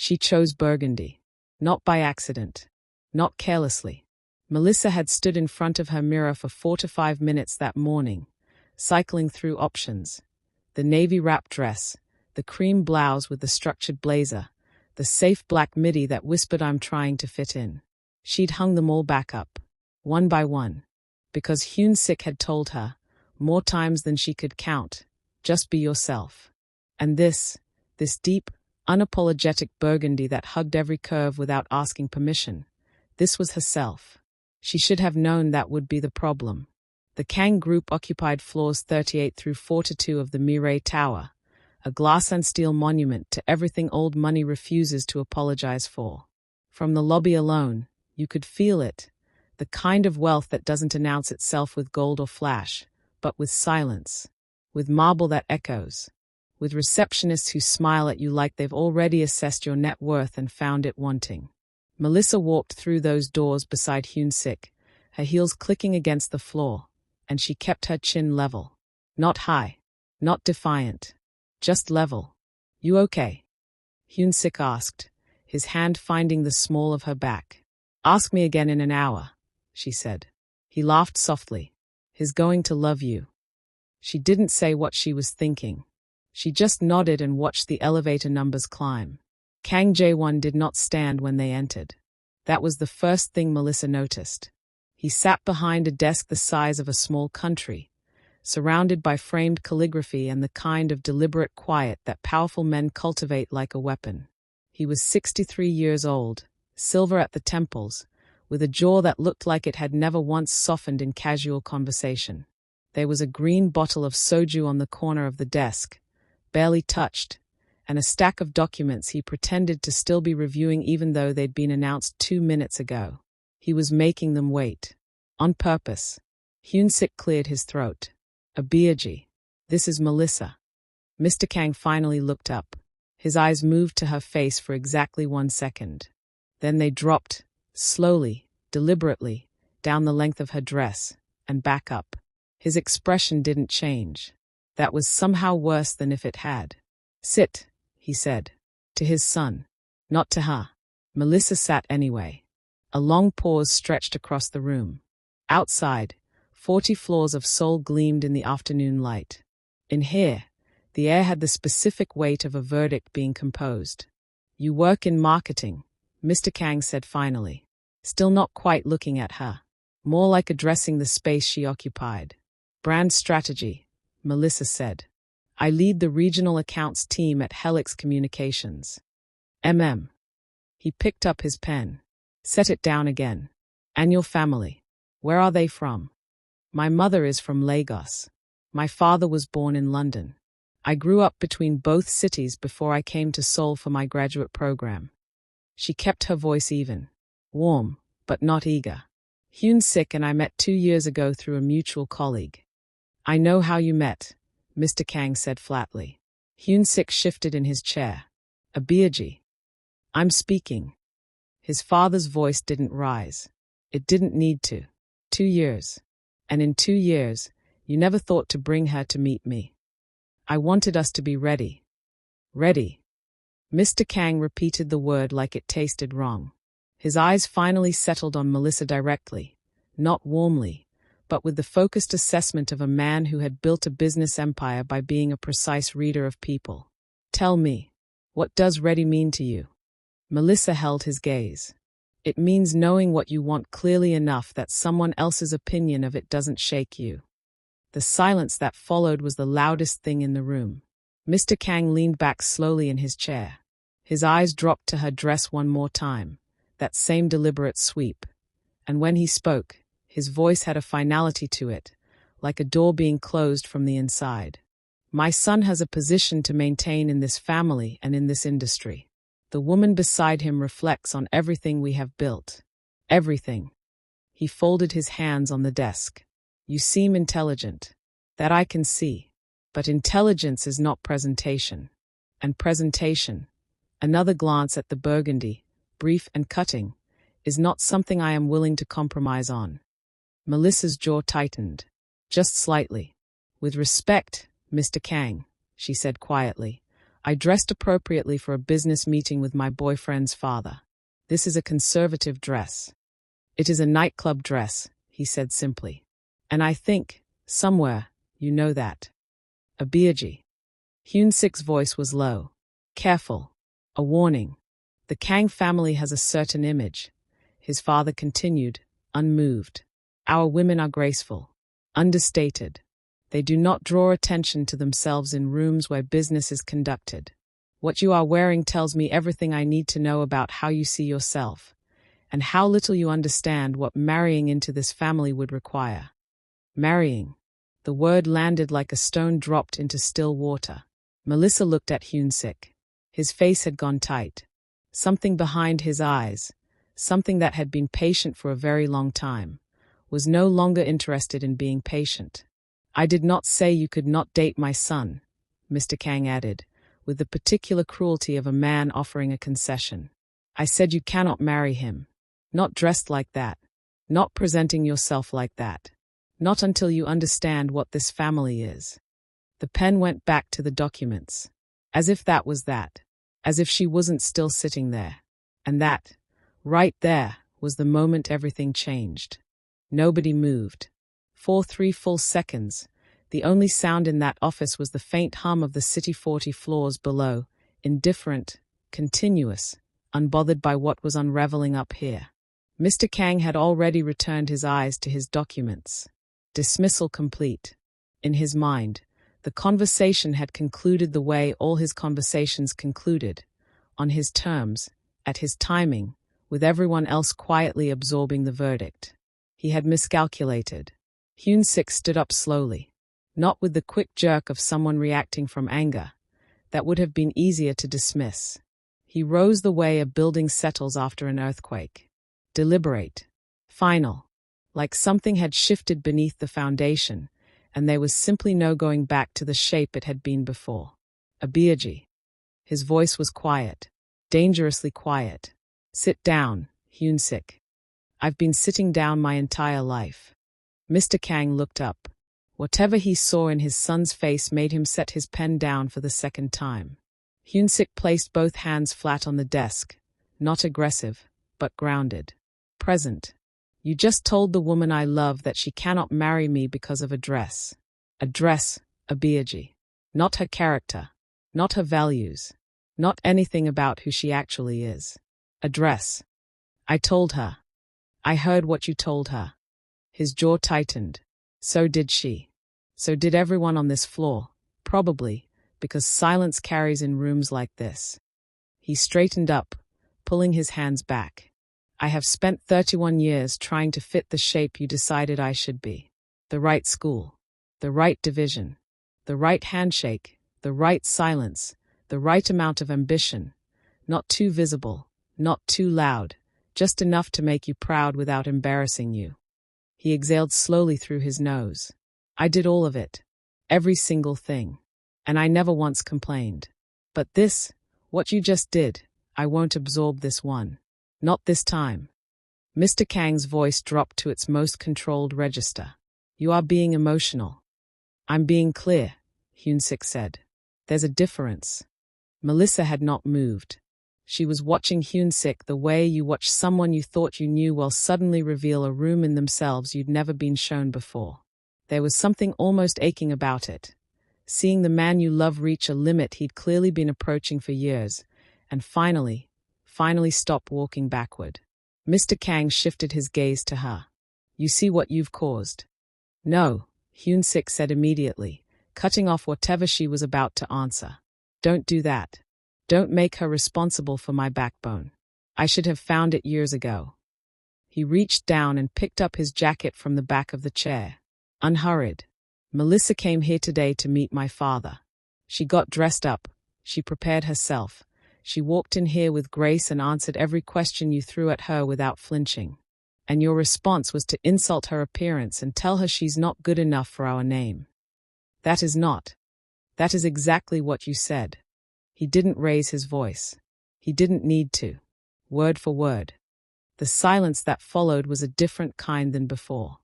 She chose burgundy. Not by accident. Not carelessly. Melissa had stood in front of her mirror for 4 to 5 minutes that morning, cycling through options. The navy wrap dress, the cream blouse with the structured blazer, the safe black midi that whispered I'm trying to fit in. She'd hung them all back up, one by one, because Hyun-sik had told her, more times than she could count, just be yourself. And this deep, unapologetic burgundy that hugged every curve without asking permission, this was herself. She should have known that would be the problem. The Kang group occupied floors 38 through 42 of the Mirai Tower, a glass and steel monument to everything old money refuses to apologize for. From the lobby alone, you could feel it, the kind of wealth that doesn't announce itself with gold or flash, but with silence, with marble that echoes, with receptionists who smile at you like they've already assessed your net worth and found it wanting. Melissa walked through those doors beside Hyun-sik, her heels clicking against the floor, and she kept her chin level. Not high, not defiant, just level. You okay? Hyun-sik asked, his hand finding the small of her back. Ask me again in an hour, she said. He laughed softly. He's going to love you. She didn't say what she was thinking. She just nodded and watched the elevator numbers climb. Kang Jae-won did not stand when they entered. That was the first thing Melissa noticed. He sat behind a desk the size of a small country, surrounded by framed calligraphy and the kind of deliberate quiet that powerful men cultivate like a weapon. He was 63 years old, silver at the temples, with a jaw that looked like it had never once softened in casual conversation. There was a green bottle of soju on the corner of the desk, barely touched, and a stack of documents he pretended to still be reviewing even though they'd been announced 2 minutes ago. He was making them wait. On purpose. Hyun-sik cleared his throat. Abiyaji. This is Melissa. Mr. Kang finally looked up. His eyes moved to her face for exactly 1 second. Then they dropped, slowly, deliberately, down the length of her dress, and back up. His expression didn't change. That was somehow worse than if it had. Sit, he said. To his son. Not to her. Melissa sat anyway. A long pause stretched across the room. Outside, 40 floors of Seoul gleamed in the afternoon light. In here, the air had the specific weight of a verdict being composed. You work in marketing, Mr. Kang said finally, still not quite looking at her, more like addressing the space she occupied. Brand strategy, Melissa said. I lead the regional accounts team at Helix Communications. He picked up his pen. Set it down again. And your family? Where are they from? My mother is from Lagos. My father was born in London. I grew up between both cities before I came to Seoul for my graduate program. She kept her voice even. Warm, but not eager. Hyun-sik and I met 2 years ago through a mutual colleague. I know how you met, Mr. Kang said flatly. Hyun-sik shifted in his chair. Abiyaji. I'm speaking. His father's voice didn't rise. It didn't need to. 2 years. And in 2 years, you never thought to bring her to meet me. I wanted us to be ready. Ready. Mr. Kang repeated the word like it tasted wrong. His eyes finally settled on Melissa directly, not warmly, but with the focused assessment of a man who had built a business empire by being a precise reader of people. Tell me, what does ready mean to you? Melissa held his gaze. It means knowing what you want clearly enough that someone else's opinion of it doesn't shake you. The silence that followed was the loudest thing in the room. Mr. Kang leaned back slowly in his chair. His eyes dropped to her dress one more time, that same deliberate sweep. And when he spoke, his voice had a finality to it, like a door being closed from the inside. My son has a position to maintain in this family and in this industry. The woman beside him reflects on everything we have built. Everything. He folded his hands on the desk. You seem intelligent. That I can see. But intelligence is not presentation. And presentation, another glance at the burgundy, brief and cutting, is not something I am willing to compromise on. Melissa's jaw tightened. Just slightly. With respect, Mr. Kang, she said quietly, I dressed appropriately for a business meeting with my boyfriend's father. This is a conservative dress. It is a nightclub dress, he said simply. And I think, somewhere, you know that. Abiyaji. Hyun-sik's voice was low. Careful. A warning. The Kang family has a certain image. His father continued, unmoved. Our women are graceful. Understated. They do not draw attention to themselves in rooms where business is conducted. What you are wearing tells me everything I need to know about how you see yourself, and how little you understand what marrying into this family would require. Marrying. The word landed like a stone dropped into still water. Melissa looked at Hyun-sik. His face had gone tight. Something behind his eyes, something that had been patient for a very long time, was no longer interested in being patient. I did not say you could not date my son, Mr. Kang added, with the particular cruelty of a man offering a concession. I said you cannot marry him. Not dressed like that. Not presenting yourself like that. Not until you understand what this family is. The pen went back to the documents. As if that was that. As if she wasn't still sitting there. And that, right there, was the moment everything changed. Nobody moved. For 3 full seconds, the only sound in that office was the faint hum of the city 40 floors below, indifferent, continuous, unbothered by what was unraveling up here. Mr. Kang had already returned his eyes to his documents. Dismissal complete. In his mind, the conversation had concluded the way all his conversations concluded, on his terms, at his timing, with everyone else quietly absorbing the verdict. He had miscalculated. Hyun-sik stood up slowly, not with the quick jerk of someone reacting from anger. That would have been easier to dismiss. He rose the way a building settles after an earthquake. Deliberate. Final. Like something had shifted beneath the foundation, and there was simply no going back to the shape it had been before. Abiyaji. His voice was quiet. Dangerously quiet. Sit down, Hyun-sik. I've been sitting down my entire life. Mr. Kang looked up. Whatever he saw in his son's face made him set his pen down for the second time. Hyun-sik placed both hands flat on the desk, not aggressive, but grounded. Present. You just told the woman I love that she cannot marry me because of a dress. A dress, Abiyaji. Not her character. Not her values. Not anything about who she actually is. A dress. I told her. I heard what you told her. His jaw tightened. So did she. So did everyone on this floor, probably, because silence carries in rooms like this. He straightened up, pulling his hands back. I have spent 31 years trying to fit the shape you decided I should be. The right school. The right division. The right handshake. The right silence. The right amount of ambition. Not too visible. Not too loud. Just enough to make you proud without embarrassing you. He exhaled slowly through his nose. I did all of it. Every single thing. And I never once complained. But this, what you just did, I won't absorb this one. Not this time. Mr. Kang's voice dropped to its most controlled register. You are being emotional. I'm being clear, Hyun-sik said. There's a difference. Melissa had not moved. She was watching Hyun-sik the way you watch someone you thought you knew will suddenly reveal a room in themselves you'd never been shown before. There was something almost aching about it. Seeing the man you love reach a limit he'd clearly been approaching for years, and finally stop walking backward. Mr. Kang shifted his gaze to her. You see what you've caused? No, Hyun-sik said immediately, cutting off whatever she was about to answer. Don't do that. Don't make her responsible for my backbone. I should have found it years ago. He reached down and picked up his jacket from the back of the chair. Unhurried. Melissa came here today to meet my father. She got dressed up. She prepared herself. She walked in here with grace and answered every question you threw at her without flinching. And your response was to insult her appearance and tell her she's not good enough for our name. That is not. That is exactly what you said. He didn't raise his voice. He didn't need to. Word for word. The silence that followed was a different kind than before.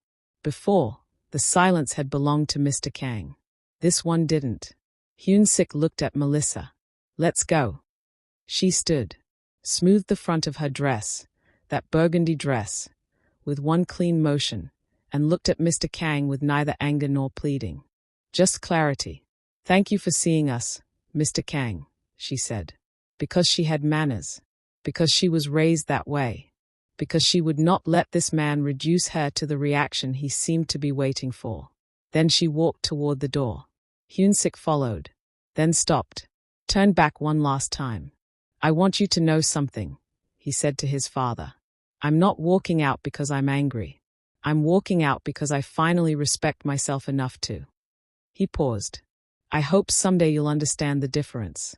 Before, the silence had belonged to Mr. Kang. This one didn't. Hyun-sik looked at Melissa. Let's go. She stood, smoothed the front of her dress, that burgundy dress, with one clean motion, and looked at Mr. Kang with neither anger nor pleading. Just clarity. Thank you for seeing us, Mr. Kang, she said. Because she had manners. Because she was raised that way. Because she would not let this man reduce her to the reaction he seemed to be waiting for. Then she walked toward the door. Hyun-sik followed, then stopped, turned back one last time. I want you to know something, he said to his father. I'm not walking out because I'm angry. I'm walking out because I finally respect myself enough to. He paused. I hope someday you'll understand the difference.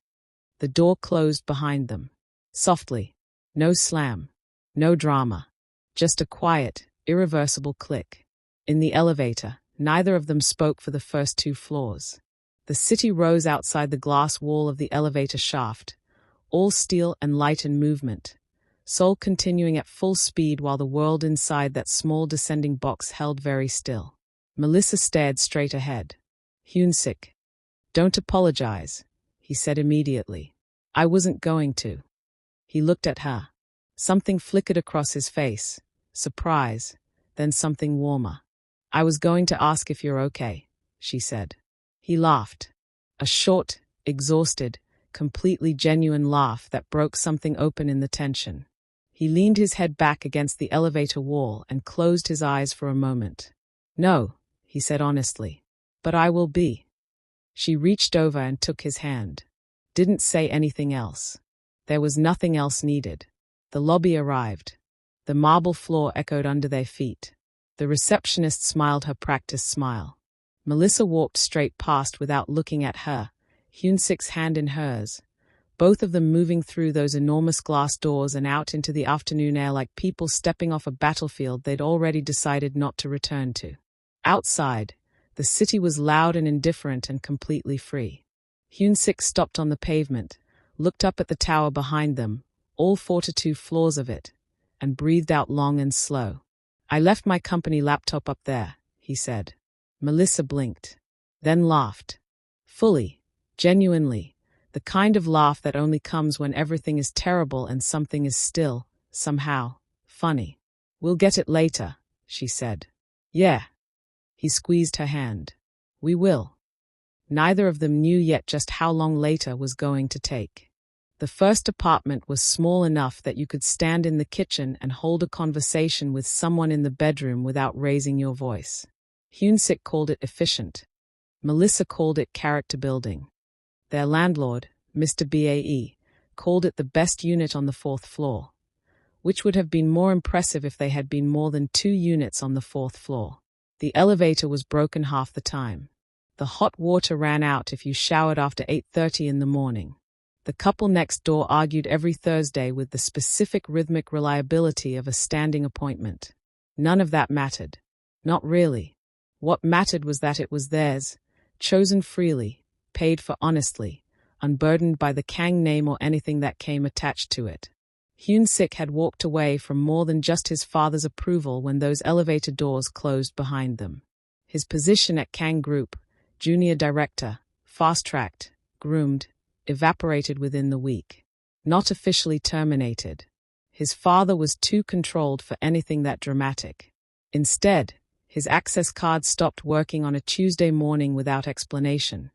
The door closed behind them. Softly. No slam. No drama. Just a quiet, irreversible click. In the elevator, neither of them spoke for the first 2 floors. The city rose outside the glass wall of the elevator shaft, all steel and light in movement, Seoul continuing at full speed while the world inside that small descending box held very still. Melissa stared straight ahead. Hyun-sik. Don't apologize, he said immediately. I wasn't going to. He looked at her. Something flickered across his face. Surprise, then something warmer. I was going to ask if you're okay, she said. He laughed. A short, exhausted, completely genuine laugh that broke something open in the tension. He leaned his head back against the elevator wall and closed his eyes for a moment. No, he said honestly. But I will be. She reached over and took his hand. Didn't say anything else. There was nothing else needed. The lobby arrived. The marble floor echoed under their feet. The receptionist smiled her practiced smile. Melissa walked straight past without looking at her, Hyun-sik's hand in hers, both of them moving through those enormous glass doors and out into the afternoon air like people stepping off a battlefield they'd already decided not to return to. Outside, the city was loud and indifferent and completely free. Hyun-sik stopped on the pavement, looked up at the tower behind them, all 42 floors of it, and breathed out long and slow. I left my company laptop up there, he said. Melissa blinked, then laughed. Fully, genuinely, the kind of laugh that only comes when everything is terrible and something is still, somehow, funny. We'll get it later, she said. Yeah. He squeezed her hand. We will. Neither of them knew yet just how long later was going to take. The first apartment was small enough that you could stand in the kitchen and hold a conversation with someone in the bedroom without raising your voice. Hyun-sik called it efficient. Melissa called it character building. Their landlord, Mr. Bae, called it the best unit on the 4th floor, which would have been more impressive if they had been more than 2 units on the 4th floor. The elevator was broken half the time. The hot water ran out if you showered after 8:30 in the morning. The couple next door argued every Thursday with the specific rhythmic reliability of a standing appointment. None of that mattered. Not really. What mattered was that it was theirs, chosen freely, paid for honestly, unburdened by the Kang name or anything that came attached to it. Hyun-sik had walked away from more than just his father's approval when those elevator doors closed behind them. His position at Kang Group, junior director, fast-tracked, groomed, evaporated within the week. Not officially terminated. His father was too controlled for anything that dramatic. Instead, his access card stopped working on a Tuesday morning without explanation.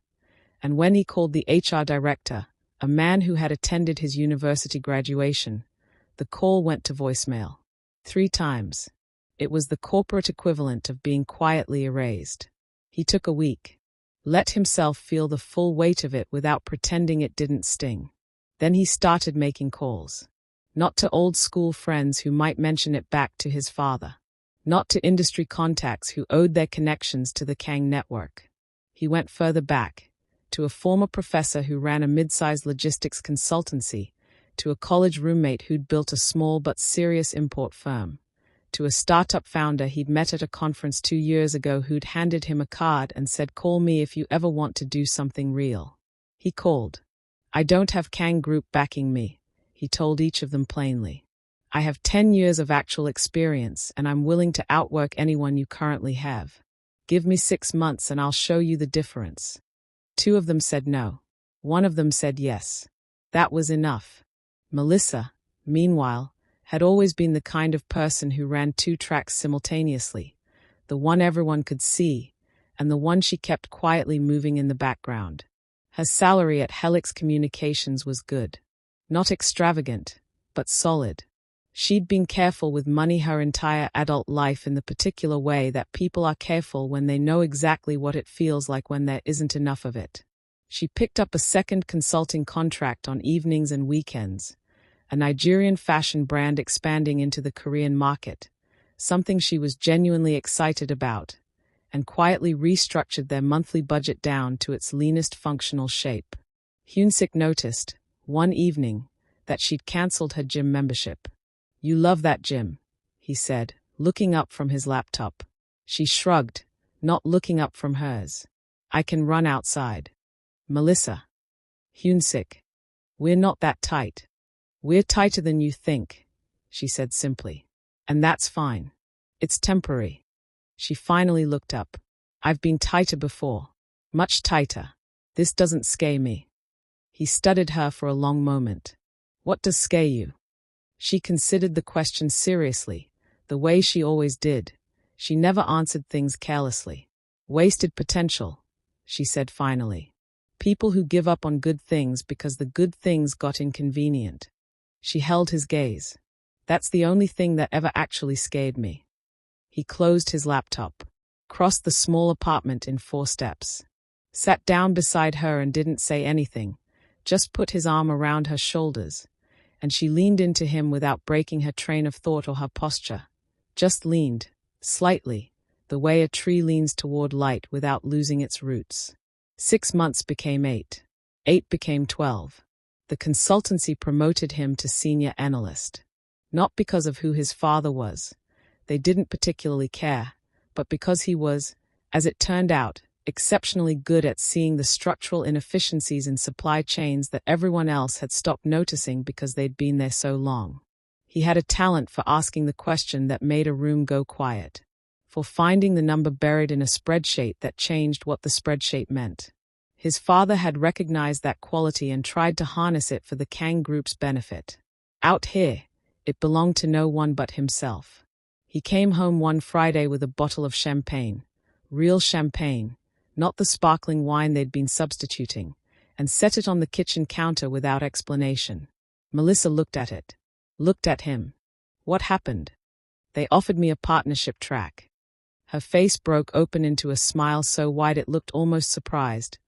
And when he called the HR director, a man who had attended his university graduation, the call went to voicemail. 3 times. It was the corporate equivalent of being quietly erased. He took a week. Let himself feel the full weight of it without pretending it didn't sting. Then he started making calls. Not to old school friends who might mention it back to his father. Not to industry contacts who owed their connections to the Kang network. He went further back, to a former professor who ran a mid-sized logistics consultancy, to a college roommate who'd built a small but serious import firm, to a startup founder he'd met at a conference 2 years ago who'd handed him a card and said, "Call me if you ever want to do something real." He called. "I don't have Kang Group backing me," he told each of them plainly. "I have 10 years of actual experience and I'm willing to outwork anyone you currently have. Give me 6 months and I'll show you the difference." 2 of them said no. 1 of them said yes. That was enough. Melissa, meanwhile, had always been the kind of person who ran two tracks simultaneously, the one everyone could see, and the one she kept quietly moving in the background. Her salary at Helix Communications was good. Not extravagant, but solid. She'd been careful with money her entire adult life in the particular way that people are careful when they know exactly what it feels like when there isn't enough of it. She picked up a second consulting contract on evenings and weekends, a Nigerian fashion brand expanding into the Korean market, something she was genuinely excited about, and quietly restructured their monthly budget down to its leanest functional shape. Hyunsik noticed, one evening, that she'd cancelled her gym membership. "You love that gym," he said, looking up from his laptop. She shrugged, not looking up from hers. "I can run outside." "Melissa." "Hyunsik. We're not that tight." "We're tighter than you think," she said simply. "And that's fine. It's temporary." She finally looked up. "I've been tighter before. Much tighter. This doesn't scare me." He studied her for a long moment. "What does scare you?" She considered the question seriously, the way she always did. She never answered things carelessly. "Wasted potential," she said finally. "People who give up on good things because the good things got inconvenient." She held his gaze. "That's the only thing that ever actually scared me." He closed his laptop, crossed the small apartment in 4 steps, sat down beside her and didn't say anything, just put his arm around her shoulders, and she leaned into him without breaking her train of thought or her posture. Just leaned, slightly, the way a tree leans toward light without losing its roots. 6 months became 8. 8 became 12. The consultancy promoted him to senior analyst. Not because of who his father was. They didn't particularly care, but because he was, as it turned out, exceptionally good at seeing the structural inefficiencies in supply chains that everyone else had stopped noticing because they'd been there so long. He had a talent for asking the question that made a room go quiet, for finding the number buried in a spreadsheet that changed what the spreadsheet meant. His father had recognized that quality and tried to harness it for the Kang Group's benefit. Out here, it belonged to no one but himself. He came home one Friday with a bottle of champagne, real champagne, not the sparkling wine they'd been substituting, and set it on the kitchen counter without explanation. Melissa looked at it, looked at him. "What happened?" "They offered me a partnership track." Her face broke open into a smile so wide it looked almost surprised,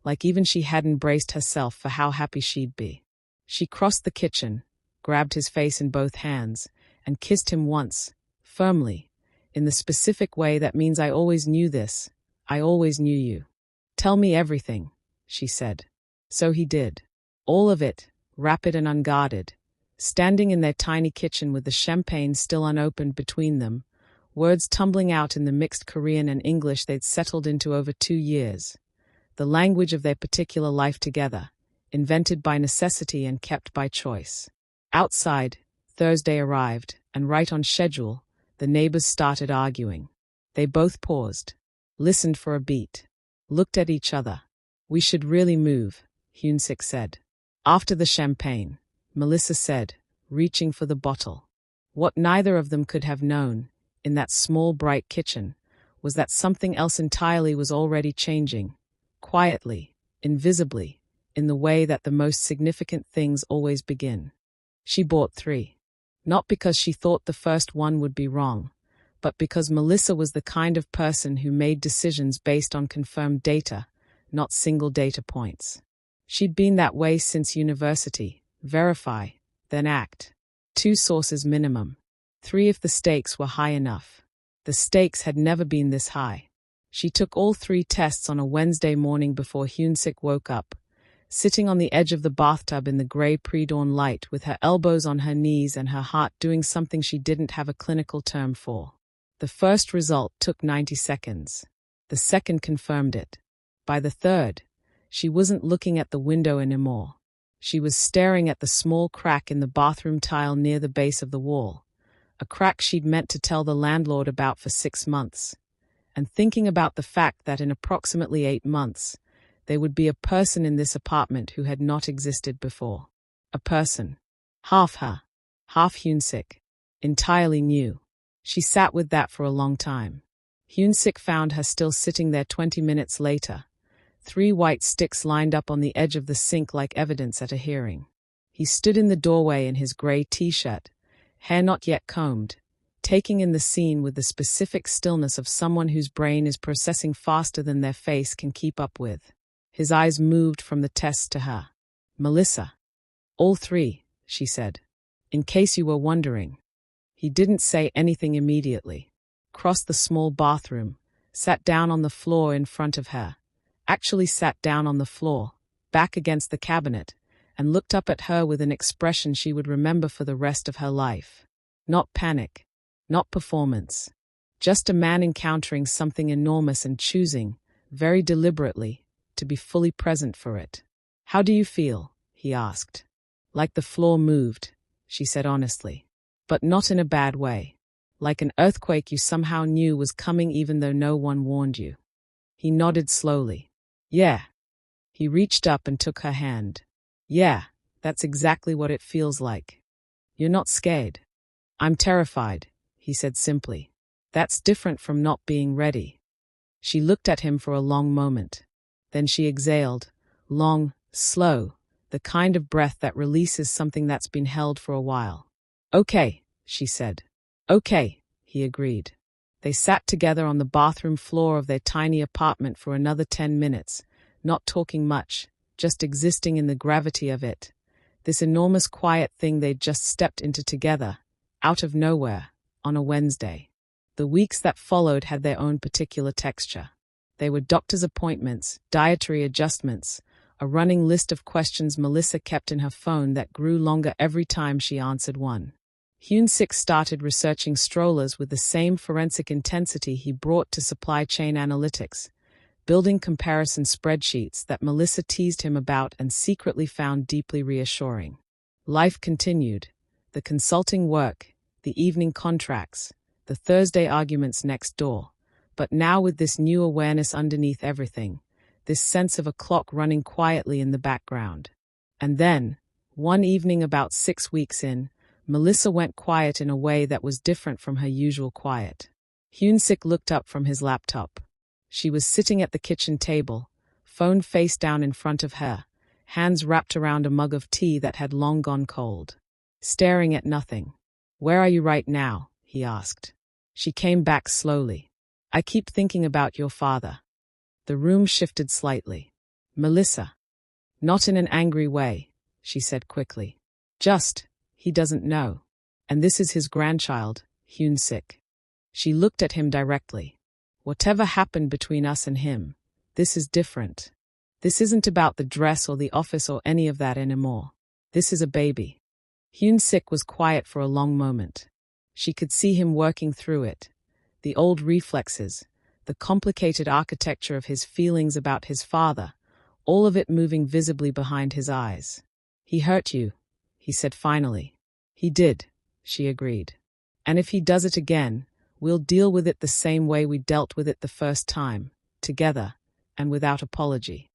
like even she hadn't braced herself for how happy she'd be. She crossed the kitchen, grabbed his face in both hands, and kissed him once, firmly, in the specific way that means "I always knew this, I always knew you." "Tell me everything," she said. So he did. All of it, rapid and unguarded. Standing in their tiny kitchen with the champagne still unopened between them, words tumbling out in the mixed Korean and English they'd settled into over 2 years. The language of their particular life together, invented by necessity and kept by choice. Outside, Thursday arrived, and right on schedule, the neighbors started arguing. They both paused, listened for a beat, looked at each other. "We should really move," Hyunsik said. "After the champagne," Melissa said, reaching for the bottle. What neither of them could have known, in that small bright kitchen, was that something else entirely was already changing, quietly, invisibly, in the way that the most significant things always begin. She bought 3. Not because she thought the first one would be wrong, but because Melissa was the kind of person who made decisions based on confirmed data, not single data points. She'd been that way since university. Verify, then act. 2 sources minimum. 3 if the stakes were high enough. The stakes had never been this high. She took all 3 tests on a Wednesday morning before Hyunsik woke up, sitting on the edge of the bathtub in the gray pre-dawn light with her elbows on her knees and her heart doing something she didn't have a clinical term for. The first result took 90 seconds. The second confirmed it. By the third, she wasn't looking at the window anymore. She was staring at the small crack in the bathroom tile near the base of the wall, a crack she'd meant to tell the landlord about for 6 months, and thinking about the fact that in approximately 8 months, there would be a person in this apartment who had not existed before. A person. Half her. Half Hyun-sik. Entirely new. She sat with that for a long time. Hyun-sik found her still sitting there 20 minutes later. 3 white sticks lined up on the edge of the sink like evidence at a hearing. He stood in the doorway in his grey t-shirt, hair not yet combed, taking in the scene with the specific stillness of someone whose brain is processing faster than their face can keep up with. His eyes moved from the test to her. Melissa. All 3, she said. In case you were wondering. He didn't say anything immediately. Crossed the small bathroom, sat down on the floor in front of her. Actually sat down on the floor, back against the cabinet, and looked up at her with an expression she would remember for the rest of her life. Not panic. Not performance. Just a man encountering something enormous and choosing, very deliberately, to be fully present for it. How do you feel? He asked. Like the floor moved, she said honestly. But not in a bad way. Like an earthquake you somehow knew was coming even though no one warned you. He nodded slowly. Yeah. He reached up and took her hand. Yeah, that's exactly what it feels like. You're not scared. I'm terrified, he said simply. That's different from not being ready. She looked at him for a long moment. Then she exhaled, long, slow, the kind of breath that releases something that's been held for a while. Okay, she said. Okay, he agreed. They sat together on the bathroom floor of their tiny apartment for another 10 minutes, not talking much, just existing in the gravity of it. This enormous quiet thing they'd just stepped into together, out of nowhere, on a Wednesday. The weeks that followed had their own particular texture. They were doctor's appointments, dietary adjustments, a running list of questions Melissa kept in her phone that grew longer every time she answered one. Hyun-sik started researching strollers with the same forensic intensity he brought to supply chain analytics, building comparison spreadsheets that Melissa teased him about and secretly found deeply reassuring. Life continued. The consulting work, the evening contracts, the Thursday arguments next door, but now with this new awareness underneath everything, this sense of a clock running quietly in the background. And then, one evening about 6 weeks in, Melissa went quiet in a way that was different from her usual quiet. Hyun-sik looked up from his laptop. She was sitting at the kitchen table, phone face down in front of her, hands wrapped around a mug of tea that had long gone cold. Staring at nothing. Where are you right now? He asked. She came back slowly. I keep thinking about your father. The room shifted slightly. Melissa. Not in an angry way, she said quickly. Just, he doesn't know. And this is his grandchild, Hyun-sik. She looked at him directly. Whatever happened between us and him, this is different. This isn't about the dress or the office or any of that anymore. This is a baby. Hyun-sik was quiet for a long moment. She could see him working through it. The old reflexes, the complicated architecture of his feelings about his father, all of it moving visibly behind his eyes. He hurt you, he said finally. He did, she agreed. And if he does it again, we'll deal with it the same way we dealt with it the first time, together, and without apology.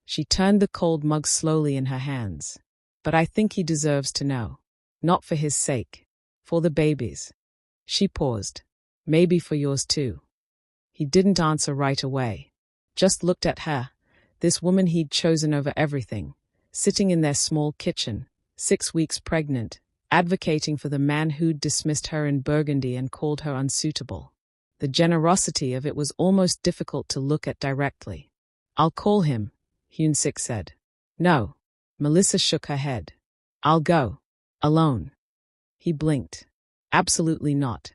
She turned the cold mug slowly in her hands. But I think he deserves to know. Not for his sake. For the baby's. She paused. Maybe for yours too. He didn't answer right away. Just looked at her, this woman he'd chosen over everything, sitting in their small kitchen, 6 weeks pregnant, advocating for the man who'd dismissed her in Burgundy and called her unsuitable. The generosity of it was almost difficult to look at directly. I'll call him, Hyun-sik said. No. Melissa shook her head. I'll go. Alone. He blinked. Absolutely not.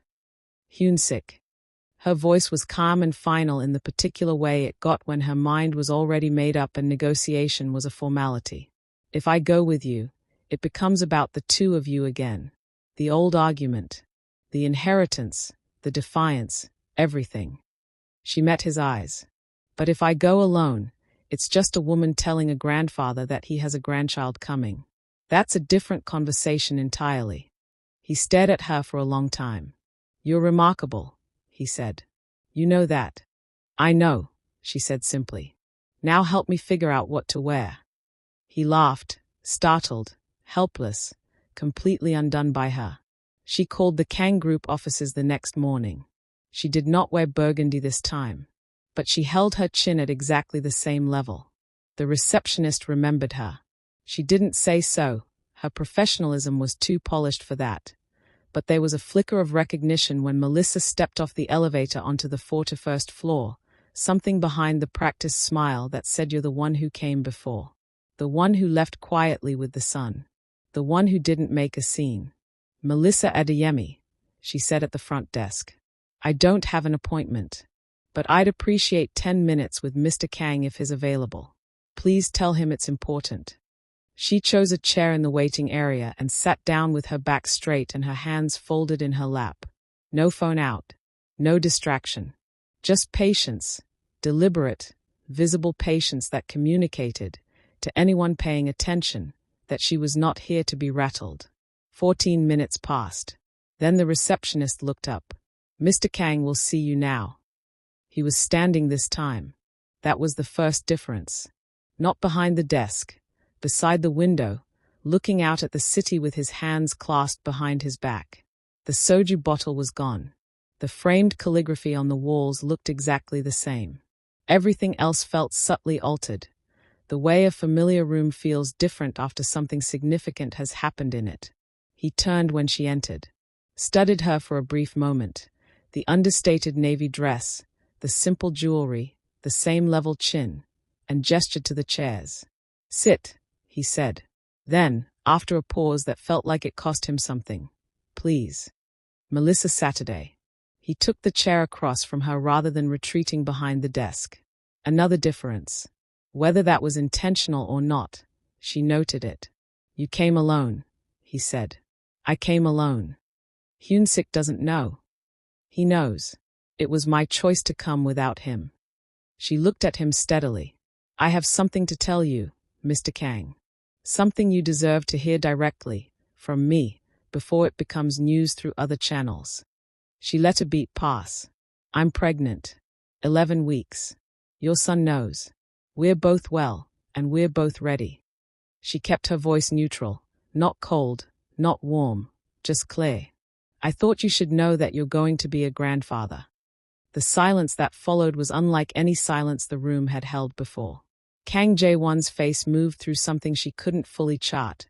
Hyun-sik. Her voice was calm and final in the particular way it got when her mind was already made up and negotiation was a formality. If I go with you, it becomes about the two of you again. The old argument. The inheritance. The defiance. Everything. She met his eyes. But if I go alone, it's just a woman telling a grandfather that he has a grandchild coming. That's a different conversation entirely. He stared at her for a long time. You're remarkable, he said. You know that. I know, she said simply. Now help me figure out what to wear. He laughed, startled, helpless, completely undone by her. She called the Kang Group offices the next morning. She did not wear burgundy this time, but she held her chin at exactly the same level. The receptionist remembered her. She didn't say so, her professionalism was too polished for that. But there was a flicker of recognition when Melissa stepped off the elevator onto the 41st floor, something behind the practiced smile that said you're the one who came before. The one who left quietly with the sun. The one who didn't make a scene. Melissa Adeyemi, she said at the front desk. I don't have an appointment, but I'd appreciate 10 minutes with Mr. Kang if he's available. Please tell him it's important. She chose a chair in the waiting area and sat down with her back straight and her hands folded in her lap. No phone out. No distraction. Just patience. Deliberate, visible patience that communicated, to anyone paying attention, that she was not here to be rattled. 14 minutes passed. Then the receptionist looked up. Mr. Kang will see you now. He was standing this time. That was the first difference. Not behind the desk, beside the window, looking out at the city with his hands clasped behind his back. The soju bottle was gone. The framed calligraphy on the walls looked exactly the same. Everything else felt subtly altered. The way a familiar room feels different after something significant has happened in it. He turned when she entered, studied her for a brief moment, the understated navy dress, the simple jewelry, the same level chin, and gestured to the chairs. Sit, he said. Then, after a pause that felt like it cost him something, please. Melissa Saturday. He took the chair across from her rather than retreating behind the desk. Another difference. Whether that was intentional or not, she noted it. You came alone, he said. I came alone. Hyun-sik doesn't know. He knows. It was my choice to come without him. She looked at him steadily. I have something to tell you, Mr. Kang. Something you deserve to hear directly, from me, before it becomes news through other channels. She let a beat pass. I'm pregnant. 11 weeks. Your son knows. We're both well, and we're both ready. She kept her voice neutral, not cold, not warm, just clear. I thought you should know that you're going to be a grandfather. The silence that followed was unlike any silence the room had held before. Kang Jae-won's face moved through something she couldn't fully chart,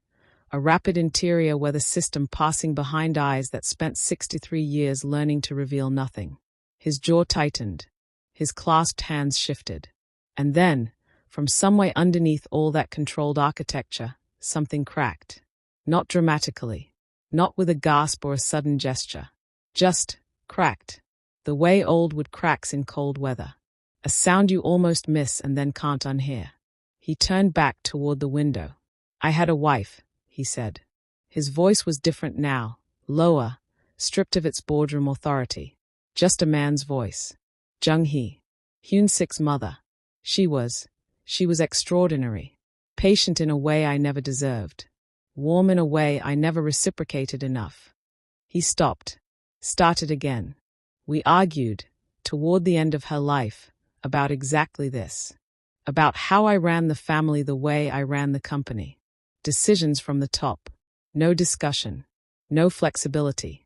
a rapid interior weather system passing behind eyes that spent 63 years learning to reveal nothing. His jaw tightened. His clasped hands shifted. And then, from somewhere underneath all that controlled architecture, something cracked. Not dramatically. Not with a gasp or a sudden gesture. Just cracked. The way old wood cracks in cold weather. A sound you almost miss and then can't unhear. He turned back toward the window. I had a wife, he said. His voice was different now, lower, stripped of its boardroom authority. Just a man's voice. Jung-hee. Hyun-sik's mother. She was extraordinary. Patient in a way I never deserved. Warm in a way I never reciprocated enough. He stopped. Started again. We argued, toward the end of her life, about exactly this. About how I ran the family the way I ran the company. Decisions from the top. No discussion. No flexibility.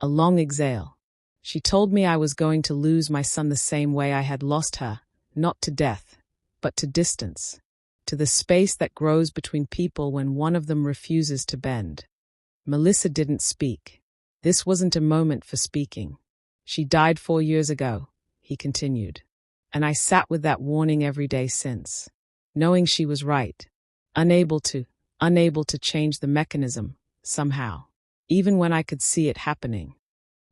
A long exhale. She told me I was going to lose my son the same way I had lost her, not to death, but to distance. To the space that grows between people when one of them refuses to bend. Melissa didn't speak. This wasn't a moment for speaking. She died 4 years ago, he continued. And I sat with that warning every day since. Knowing she was right. Unable to change the mechanism, somehow. Even when I could see it happening.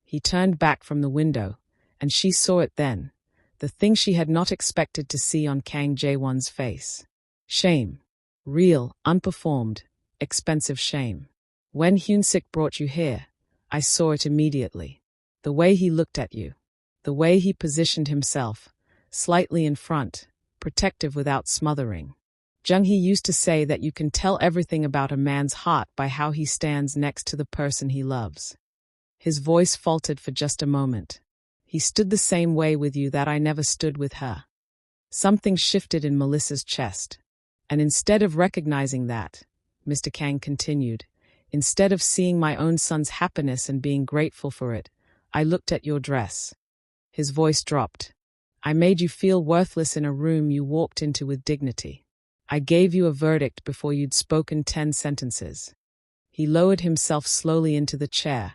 He turned back from the window, and she saw it then. The thing she had not expected to see on Kang Jae-won's face. Shame. Real, unperformed, expensive shame. When Hyun-sik brought you here, I saw it immediately. The way he looked at you. The way he positioned himself, slightly in front, protective without smothering. Jung-hee used to say that you can tell everything about a man's heart by how he stands next to the person he loves. His voice faltered for just a moment. He stood the same way with you that I never stood with her. Something shifted in Melissa's chest. And instead of recognizing that, Mr. Kang continued. Instead of seeing my own son's happiness and being grateful for it, I looked at your dress. His voice dropped. I made you feel worthless in a room you walked into with dignity. I gave you a verdict before you'd spoken 10 sentences. He lowered himself slowly into the chair,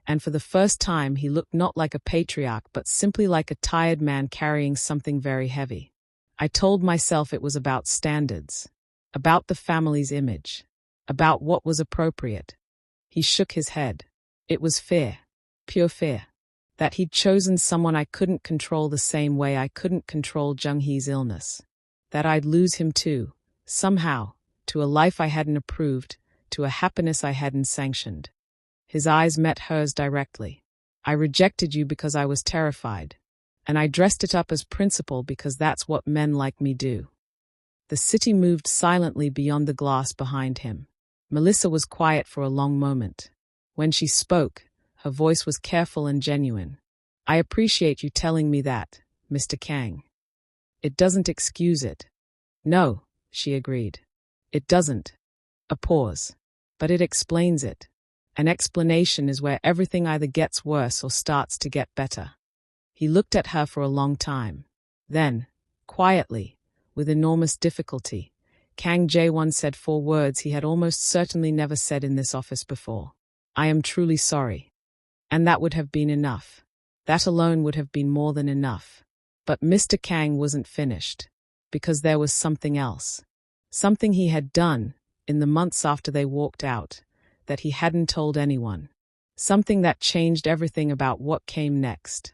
and for the first time he looked not like a patriarch but simply like a tired man carrying something very heavy. I told myself it was about standards, about the family's image, about what was appropriate. He shook his head. It was fear, pure fear, that he'd chosen someone I couldn't control the same way I couldn't control Jung-hee's illness. That I'd lose him too, somehow, to a life I hadn't approved, to a happiness I hadn't sanctioned. His eyes met hers directly. I rejected you because I was terrified, and I dressed it up as principle because that's what men like me do. The city moved silently beyond the glass behind him. Melissa was quiet for a long moment. When she spoke, her voice was careful and genuine. I appreciate you telling me that, Mr. Kang. It doesn't excuse it. No, she agreed. It doesn't. A pause. But it explains it. An explanation is where everything either gets worse or starts to get better. He looked at her for a long time. Then, quietly, with enormous difficulty, Kang Jae-won said 4 words he had almost certainly never said in this office before. I am truly sorry. And that would have been enough. That alone would have been more than enough. But Mr. Kang wasn't finished, because there was something else. Something he had done, in the months after they walked out, that he hadn't told anyone. Something that changed everything about what came next.